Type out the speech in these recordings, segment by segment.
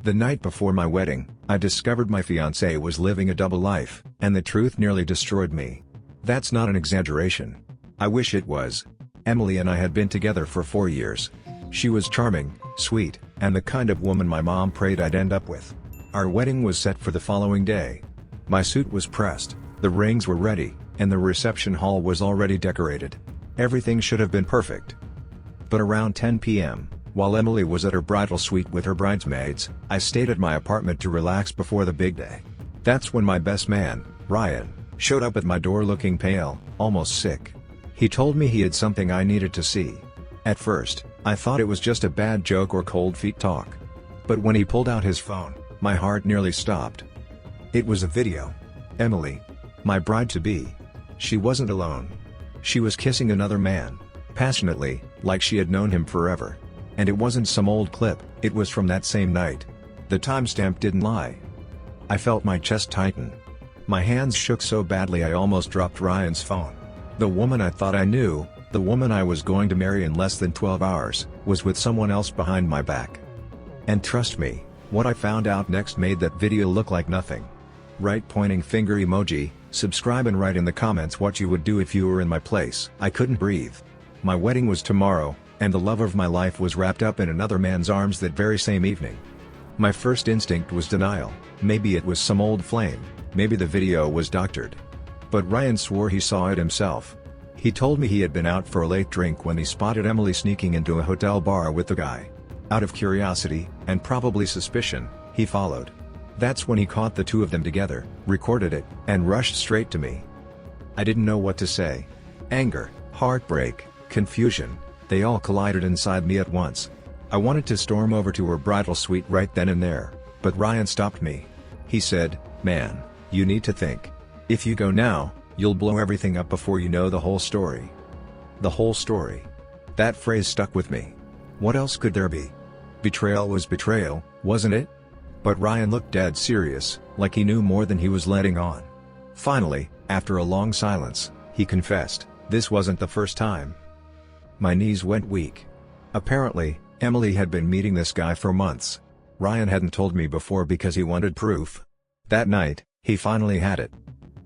The night before my wedding, I discovered my fiancée was living a double life, and the truth nearly destroyed me. That's not an exaggeration. I wish it was. Emily and I had been together for 4 years. She was charming, sweet, and the kind of woman my mom prayed I'd end up with. Our wedding was set for the following day. My suit was pressed, the rings were ready, and the reception hall was already decorated. Everything should have been perfect. But around 10 p.m., while Emily was at her bridal suite with her bridesmaids, I stayed at my apartment to relax before the big day. That's when my best man, Ryan, showed up at my door looking pale, almost sick. He told me he had something I needed to see. At first, I thought it was just a bad joke or cold feet talk. But when he pulled out his phone, my heart nearly stopped. It was a video. Emily, my bride-to-be. She wasn't alone. She was kissing another man, passionately, like she had known him forever. And it wasn't some old clip, it was from that same night. The timestamp didn't lie. I felt my chest tighten. My hands shook so badly I almost dropped Ryan's phone. The woman I thought I knew, the woman I was going to marry in less than 12 hours, was with someone else behind my back. And trust me, what I found out next made that video look like nothing. Right pointing finger emoji, subscribe and write in the comments what you would do if you were in my place. I couldn't breathe. My wedding was tomorrow, and the love of my life was wrapped up in another man's arms that very same evening. My first instinct was denial. Maybe it was some old flame, maybe the video was doctored. But Ryan swore he saw it himself. He told me he had been out for a late drink when he spotted Emily sneaking into a hotel bar with the guy. Out of curiosity, and probably suspicion, he followed. That's when he caught the two of them together, recorded it, and rushed straight to me. I didn't know what to say. Anger, heartbreak, confusion, they all collided inside me at once. I wanted to storm over to her bridal suite right then and there, but Ryan stopped me. He said, "Man, you need to think. If you go now, you'll blow everything up before you know the whole story." The whole story. That phrase stuck with me. What else could there be? Betrayal was betrayal, wasn't it? But Ryan looked dead serious, like he knew more than he was letting on. Finally, after a long silence, he confessed, this wasn't the first time. My knees went weak. Apparently, Emily had been meeting this guy for months. Ryan hadn't told me before because he wanted proof. That night, he finally had it.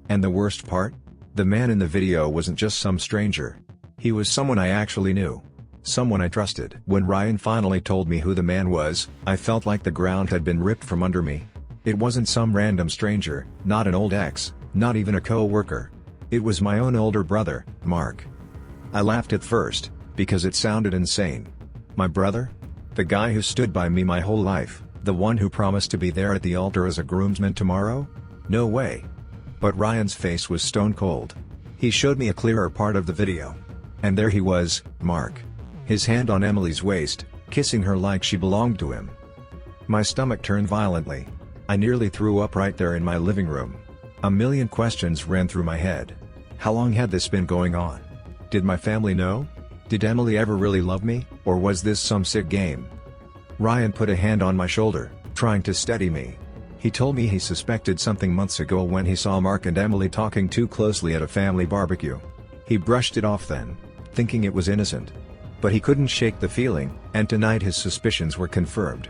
And the worst part? The man in the video wasn't just some stranger. He was someone I actually knew. Someone I trusted. When Ryan finally told me who the man was, I felt like the ground had been ripped from under me. It wasn't some random stranger, not an old ex, not even a co-worker. It was my own older brother, Mark. I laughed at first, because it sounded insane. My brother? The guy who stood by me my whole life, the one who promised to be there at the altar as a groomsman tomorrow? No way. But Ryan's face was stone cold. He showed me a clearer part of the video. And there he was, Mark. His hand on Emily's waist, kissing her like she belonged to him. My stomach turned violently. I nearly threw up right there in my living room. A million questions ran through my head. How long had this been going on? Did my family know? Did Emily ever really love me, or was this some sick game? Ryan put a hand on my shoulder, trying to steady me. He told me he suspected something months ago when he saw Mark and Emily talking too closely at a family barbecue. He brushed it off then, thinking it was innocent. But he couldn't shake the feeling, and tonight his suspicions were confirmed.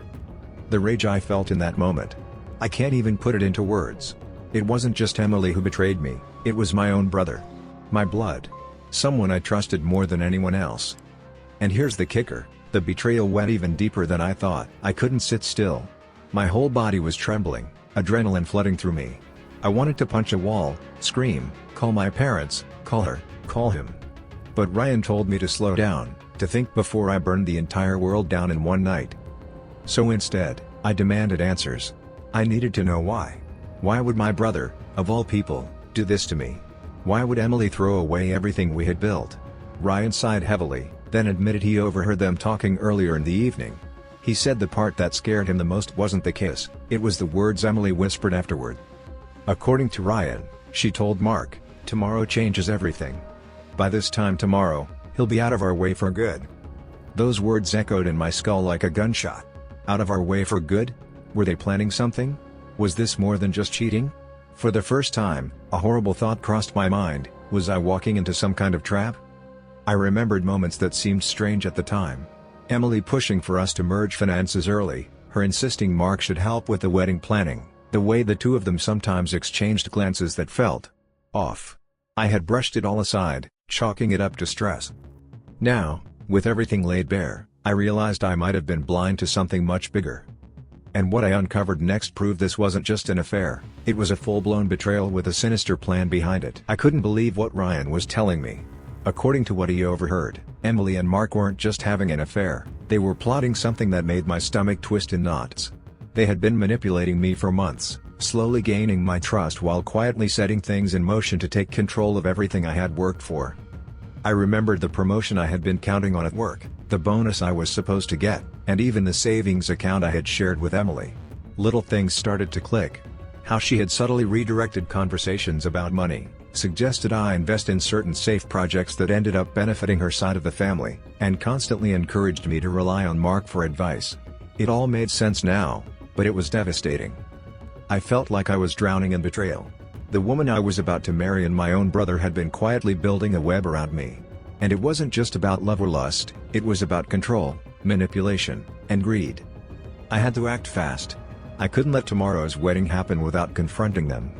The rage I felt in that moment. I can't even put it into words. It wasn't just Emily who betrayed me, it was my own brother. My blood. Someone I trusted more than anyone else. And here's the kicker, the betrayal went even deeper than I thought. I couldn't sit still. My whole body was trembling, adrenaline flooding through me. I wanted to punch a wall, scream, call my parents, call her, call him. But Ryan told me to slow down, to think before I burned the entire world down in one night. So instead, I demanded answers. I needed to know why. Why would my brother, of all people, do this to me? Why would Emily throw away everything we had built? Ryan sighed heavily, then admitted he overheard them talking earlier in the evening. He said the part that scared him the most wasn't the kiss, it was the words Emily whispered afterward. According to Ryan, she told Mark, "Tomorrow changes everything. By this time tomorrow, he'll be out of our way for good." Those words echoed in my skull like a gunshot. Out of our way for good? Were they planning something? Was this more than just cheating? For the first time, a horrible thought crossed my mind, was I walking into some kind of trap? I remembered moments that seemed strange at the time. Emily pushing for us to merge finances early, her insisting Mark should help with the wedding planning, the way the two of them sometimes exchanged glances that felt off. I had brushed it all aside, chalking it up to stress. Now, with everything laid bare, I realized I might have been blind to something much bigger. And what I uncovered next proved this wasn't just an affair, it was a full-blown betrayal with a sinister plan behind it. I couldn't believe what Ryan was telling me. According to what he overheard, Emily and Mark weren't just having an affair, they were plotting something that made my stomach twist in knots. They had been manipulating me for months, slowly gaining my trust while quietly setting things in motion to take control of everything I had worked for. I remembered the promotion I had been counting on at work, the bonus I was supposed to get, and even the savings account I had shared with Emily. Little things started to click. How she had subtly redirected conversations about money, suggested I invest in certain safe projects that ended up benefiting her side of the family, and constantly encouraged me to rely on Mark for advice. It all made sense now, but it was devastating. I felt like I was drowning in betrayal. The woman I was about to marry and my own brother had been quietly building a web around me. And it wasn't just about love or lust, it was about control, manipulation, and greed. I had to act fast. I couldn't let tomorrow's wedding happen without confronting them.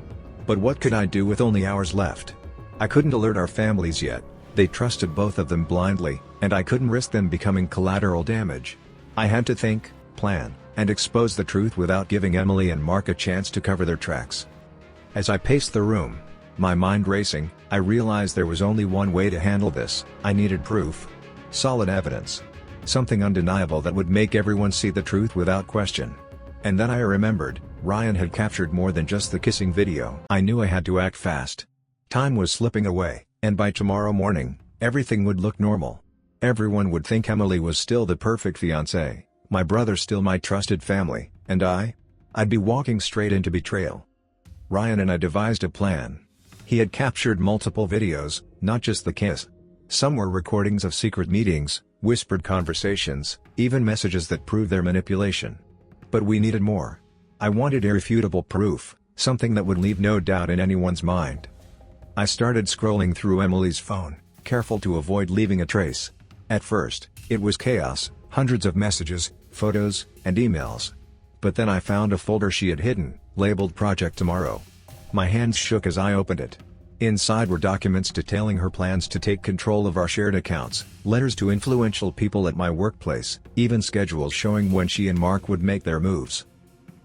But what could I do with only hours left? I couldn't alert our families yet, they trusted both of them blindly, and I couldn't risk them becoming collateral damage. I had to think, plan, and expose the truth without giving Emily and Mark a chance to cover their tracks. As I paced the room, my mind racing, I realized there was only one way to handle this. I needed proof. Solid evidence. Something undeniable that would make everyone see the truth without question. And then I remembered, Ryan had captured more than just the kissing video. I knew I had to act fast. Time was slipping away, and by tomorrow morning, everything would look normal. Everyone would think Emily was still the perfect fiancée, my brother still my trusted family, and I'd be walking straight into betrayal. Ryan and I devised a plan. He had captured multiple videos, not just the kiss. Some were recordings of secret meetings, whispered conversations, even messages that proved their manipulation. But we needed more. I wanted irrefutable proof, something that would leave no doubt in anyone's mind. I started scrolling through Emily's phone, careful to avoid leaving a trace. At first, it was chaos, hundreds of messages, photos, and emails. But then I found a folder she had hidden, labeled Project Tomorrow. My hands shook as I opened it. Inside were documents detailing her plans to take control of our shared accounts, letters to influential people at my workplace, even schedules showing when she and Mark would make their moves.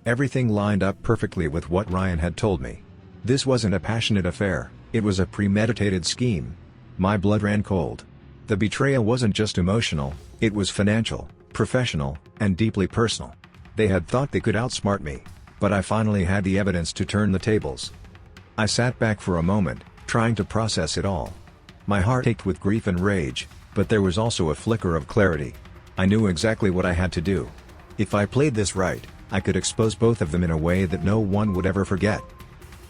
Everything lined up perfectly with what Ryan had told me. This wasn't a passionate affair, it was a premeditated scheme. My blood ran cold. The betrayal wasn't just emotional, it was financial, professional, and deeply personal. They had thought they could outsmart me, but I finally had the evidence to turn the tables. I sat back for a moment, trying to process it all. My heart ached with grief and rage, but there was also a flicker of clarity. I knew exactly what I had to do. If I played this right, I could expose both of them in a way that no one would ever forget.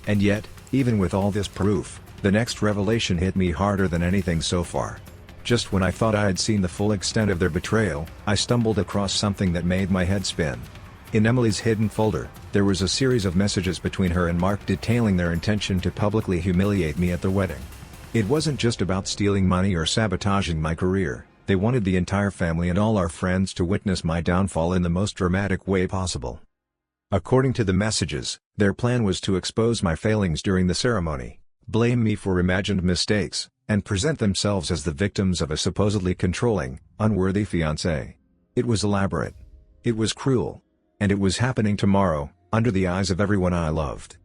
And yet, even with all this proof, the next revelation hit me harder than anything so far. Just when I thought I had seen the full extent of their betrayal, I stumbled across something that made my head spin. In Emily's hidden folder, there was a series of messages between her and Mark detailing their intention to publicly humiliate me at the wedding. It wasn't just about stealing money or sabotaging my career, they wanted the entire family and all our friends to witness my downfall in the most dramatic way possible. According to the messages, their plan was to expose my failings during the ceremony, blame me for imagined mistakes, and present themselves as the victims of a supposedly controlling, unworthy fiancé. It was elaborate. It was cruel. And it was happening tomorrow, under the eyes of everyone I loved.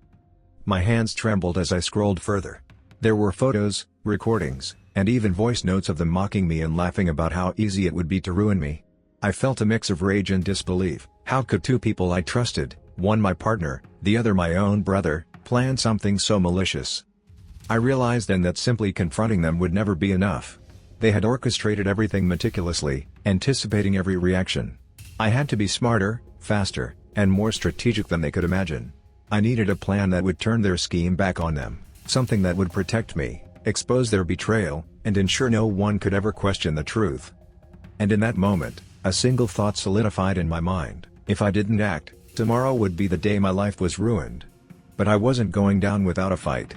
My hands trembled as I scrolled further. There were photos, recordings, and even voice notes of them mocking me and laughing about how easy it would be to ruin me. I felt a mix of rage and disbelief. How could two people I trusted, one my partner, the other my own brother, plan something so malicious? I realized then that simply confronting them would never be enough. They had orchestrated everything meticulously, anticipating every reaction. I had to be smarter, faster, and more strategic than they could imagine. I needed a plan that would turn their scheme back on them, something that would protect me, expose their betrayal, and ensure no one could ever question the truth. And in that moment, a single thought solidified in my mind: if I didn't act, tomorrow would be the day my life was ruined. But I wasn't going down without a fight.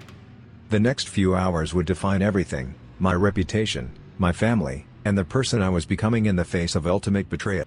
The next few hours would define everything: my reputation, my family, and the person I was becoming in the face of ultimate betrayal.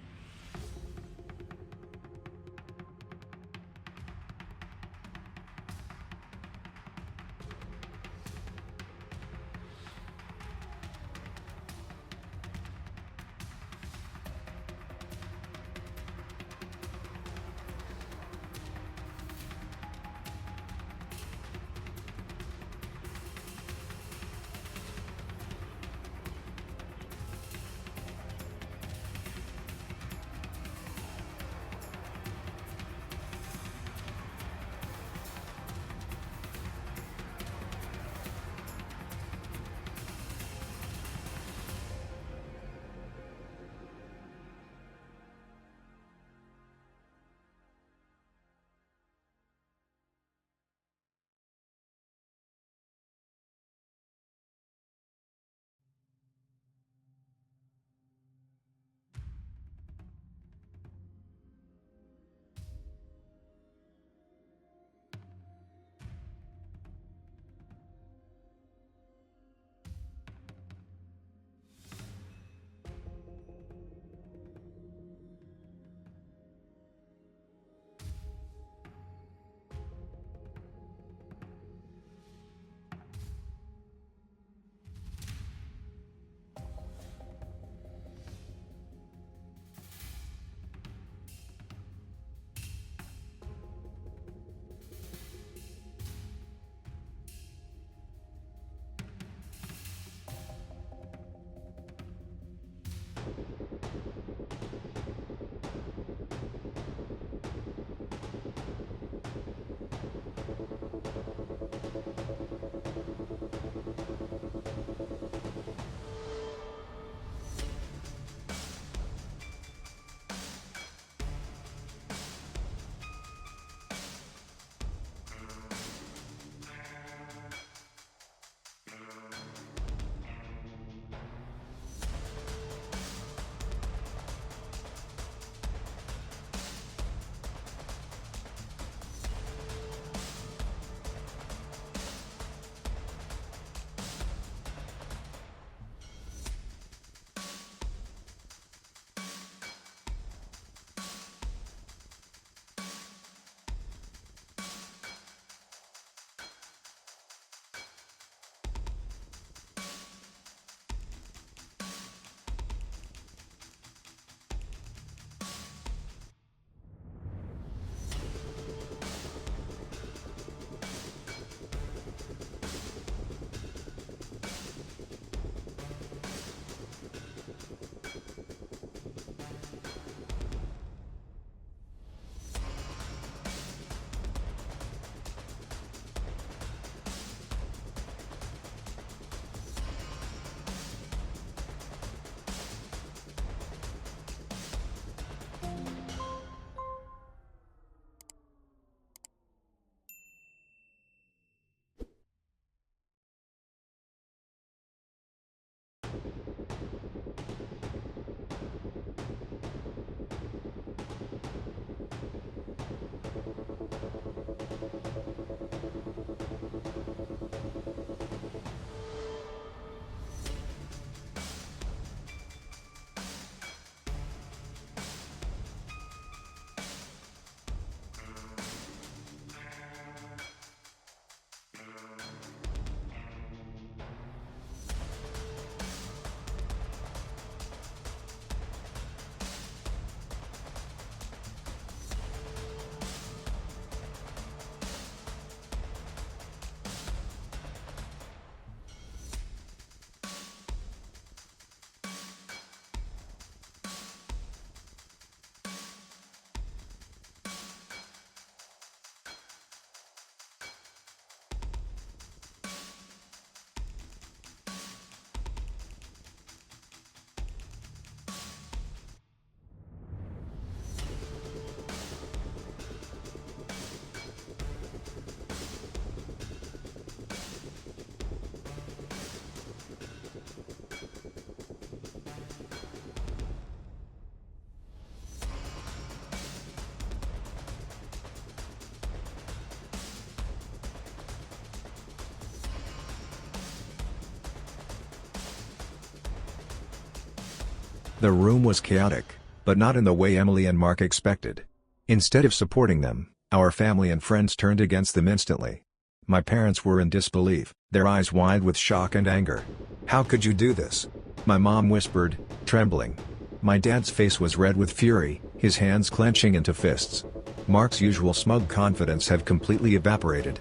The room was chaotic, but not in the way Emily and Mark expected. Instead of supporting them, our family and friends turned against them instantly. My parents were in disbelief, their eyes wide with shock and anger. "How could you do this?" my mom whispered, trembling. My dad's face was red with fury, his hands clenching into fists. Mark's usual smug confidence had completely evaporated.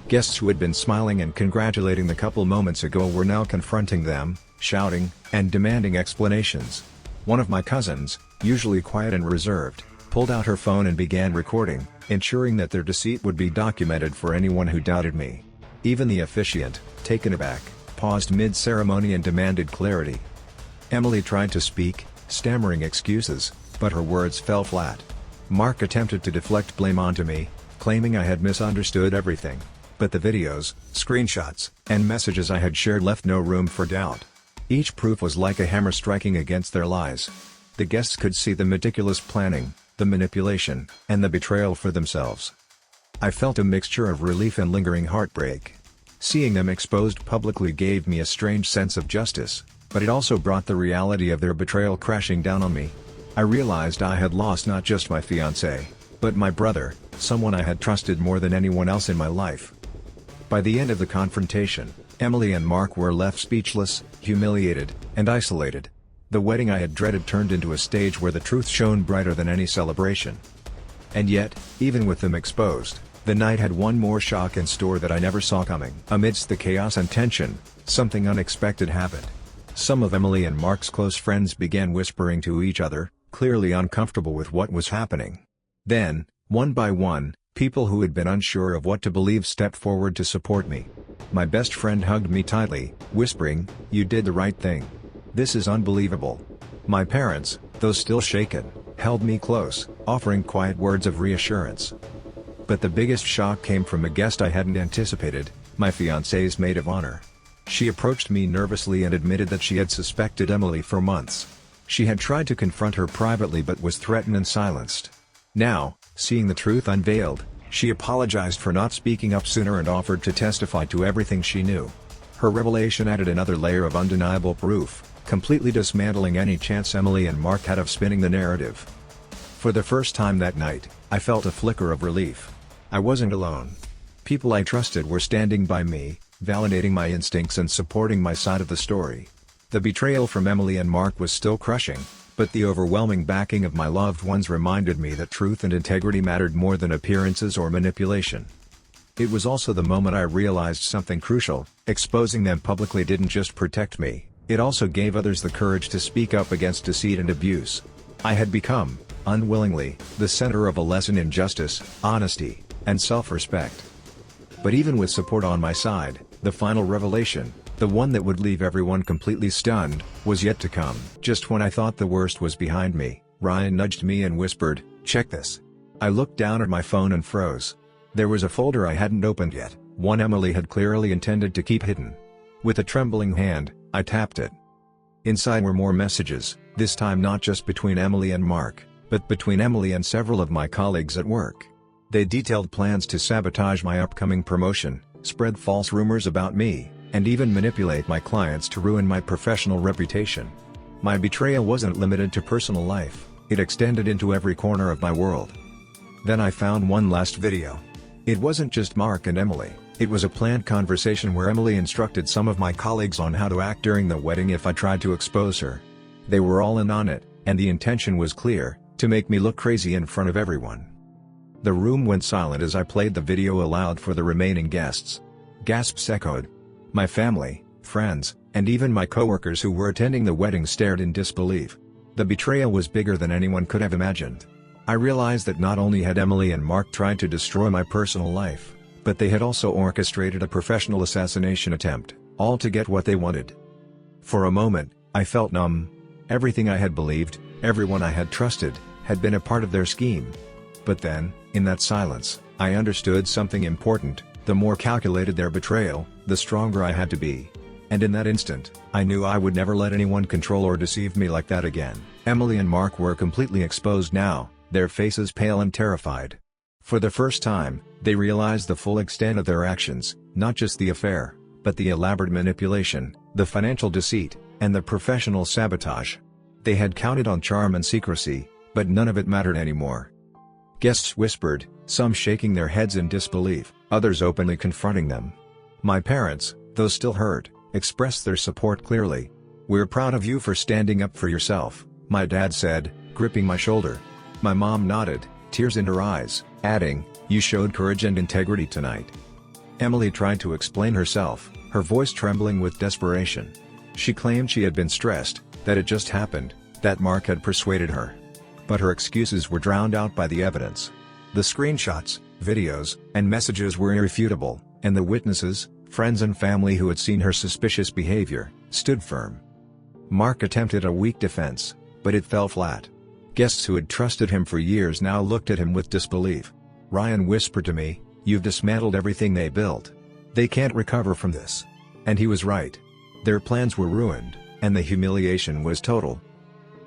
Guests who had been smiling and congratulating the couple moments ago were now confronting them, shouting, and demanding explanations. One of my cousins, usually quiet and reserved, pulled out her phone and began recording, ensuring that their deceit would be documented for anyone who doubted me. Even the officiant, taken aback, paused mid-ceremony and demanded clarity. Emily tried to speak, stammering excuses, but her words fell flat. Mark attempted to deflect blame onto me, claiming I had misunderstood everything. But the videos, screenshots, and messages I had shared left no room for doubt. Each proof was like a hammer striking against their lies. The guests could see the meticulous planning, the manipulation, and the betrayal for themselves. I felt a mixture of relief and lingering heartbreak. Seeing them exposed publicly gave me a strange sense of justice, but it also brought the reality of their betrayal crashing down on me. I realized I had lost not just my fiancé, but my brother, someone I had trusted more than anyone else in my life. By the end of the confrontation, Emily and Mark were left speechless, humiliated, and isolated. The wedding I had dreaded turned into a stage where the truth shone brighter than any celebration. And yet, even with them exposed, the night had one more shock in store that I never saw coming. Amidst the chaos and tension, something unexpected happened. Some of Emily and Mark's close friends began whispering to each other, clearly uncomfortable with what was happening. Then, one by one, people who had been unsure of what to believe stepped forward to support me. My best friend hugged me tightly, whispering, "You did the right thing. This is unbelievable." My parents, though still shaken, held me close, offering quiet words of reassurance. But the biggest shock came from a guest I hadn't anticipated, my fiancé's maid of honor. She approached me nervously and admitted that she had suspected Emily for months. She had tried to confront her privately but was threatened and silenced. Now, seeing the truth unveiled, she apologized for not speaking up sooner and offered to testify to everything she knew. Her revelation added another layer of undeniable proof, completely dismantling any chance Emily and Mark had of spinning the narrative. For the first time that night, I felt a flicker of relief. I wasn't alone. People I trusted were standing by me, validating my instincts and supporting my side of the story. The betrayal from Emily and Mark was still crushing, but the overwhelming backing of my loved ones reminded me that truth and integrity mattered more than appearances or manipulation. It was also the moment I realized something crucial: exposing them publicly didn't just protect me, it also gave others the courage to speak up against deceit and abuse. I had become, unwillingly, the center of a lesson in justice, honesty, and self-respect. But even with support on my side, the final revelation, the one that would leave everyone completely stunned, was yet to come. Just when I thought the worst was behind me, Ryan nudged me and whispered, "Check this." I looked down at my phone and froze. There was a folder I hadn't opened yet, one Emily had clearly intended to keep hidden. With a trembling hand, I tapped it. Inside were more messages, this time not just between Emily and Mark, but between Emily and several of my colleagues at work. They detailed plans to sabotage my upcoming promotion, spread false rumors about me, and even manipulate my clients to ruin my professional reputation. My betrayal wasn't limited to personal life, it extended into every corner of my world. Then I found one last video. It wasn't just Mark and Emily, it was a planned conversation where Emily instructed some of my colleagues on how to act during the wedding if I tried to expose her. They were all in on it, and the intention was clear: to make me look crazy in front of everyone. The room went silent as I played the video aloud for the remaining guests. Gasps echoed. My family, friends, and even my coworkers who were attending the wedding stared in disbelief. The betrayal was bigger than anyone could have imagined. I realized that not only had Emily and Mark tried to destroy my personal life, but they had also orchestrated a professional assassination attempt, all to get what they wanted. For a moment, I felt numb. Everything I had believed, everyone I had trusted, had been a part of their scheme. But then, in that silence, I understood something important: the more calculated their betrayal, the stronger I had to be. And in that instant, I knew I would never let anyone control or deceive me like that again. Emily and Mark were completely exposed now, their faces pale and terrified. For the first time, they realized the full extent of their actions, not just the affair, but the elaborate manipulation, the financial deceit, and the professional sabotage. They had counted on charm and secrecy, but none of it mattered anymore. Guests whispered, some shaking their heads in disbelief, others openly confronting them. My parents, though still hurt, expressed their support clearly. "We're proud of you for standing up for yourself," my dad said, gripping my shoulder. My mom nodded, tears in her eyes, adding, "You showed courage and integrity tonight." Emily tried to explain herself, her voice trembling with desperation. She claimed she had been stressed, that it just happened, that Mark had persuaded her. But her excuses were drowned out by the evidence. The screenshots, videos, and messages were irrefutable, and the witnesses, friends and family who had seen her suspicious behavior, stood firm. Mark attempted a weak defense, but it fell flat. Guests who had trusted him for years now looked at him with disbelief. Ryan whispered to me, "You've dismantled everything they built. They can't recover from this." And he was right. Their plans were ruined, and the humiliation was total.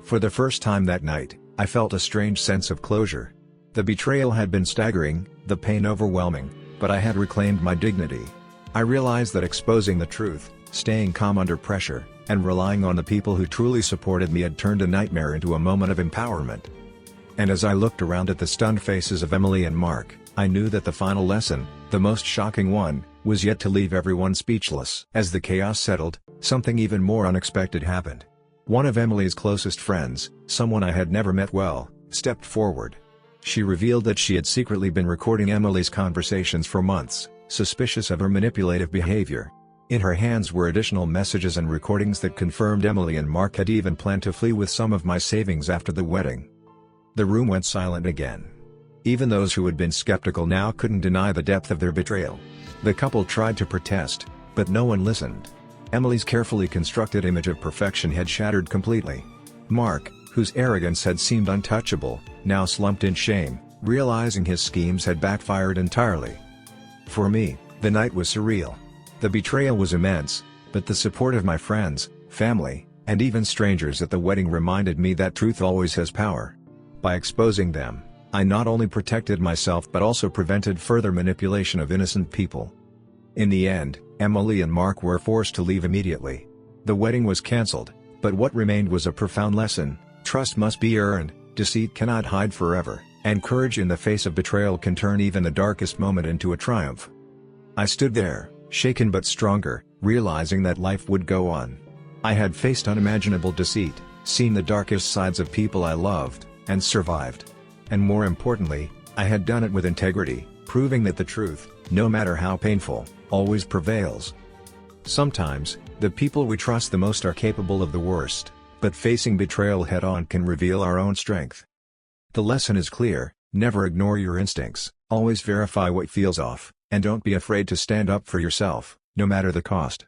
For the first time that night, I felt a strange sense of closure. The betrayal had been staggering, the pain overwhelming, but I had reclaimed my dignity. I realized that exposing the truth, staying calm under pressure, and relying on the people who truly supported me had turned a nightmare into a moment of empowerment. And as I looked around at the stunned faces of Emily and Mark, I knew that the final lesson, the most shocking one, was yet to leave everyone speechless. As the chaos settled, something even more unexpected happened. One of Emily's closest friends, someone I had never met well, stepped forward. She revealed that she had secretly been recording Emily's conversations for months, suspicious of her manipulative behavior. In her hands were additional messages and recordings that confirmed Emily and Mark had even planned to flee with some of my savings after the wedding. The room went silent again. Even those who had been skeptical now couldn't deny the depth of their betrayal. The couple tried to protest, but no one listened. Emily's carefully constructed image of perfection had shattered completely. Mark, whose arrogance had seemed untouchable, now slumped in shame, realizing his schemes had backfired entirely. For me, the night was surreal. The betrayal was immense, but the support of my friends, family, and even strangers at the wedding reminded me that truth always has power. By exposing them, I not only protected myself but also prevented further manipulation of innocent people. In the end, Emily and Mark were forced to leave immediately. The wedding was cancelled, but what remained was a profound lesson: trust must be earned, deceit cannot hide forever, and courage in the face of betrayal can turn even the darkest moment into a triumph. I stood there, shaken but stronger, realizing that life would go on. I had faced unimaginable deceit, seen the darkest sides of people I loved, and survived. And more importantly, I had done it with integrity, proving that the truth, no matter how painful, always prevails. Sometimes, the people we trust the most are capable of the worst, but facing betrayal head-on can reveal our own strength. The lesson is clear: never ignore your instincts, always verify what feels off, and don't be afraid to stand up for yourself, no matter the cost.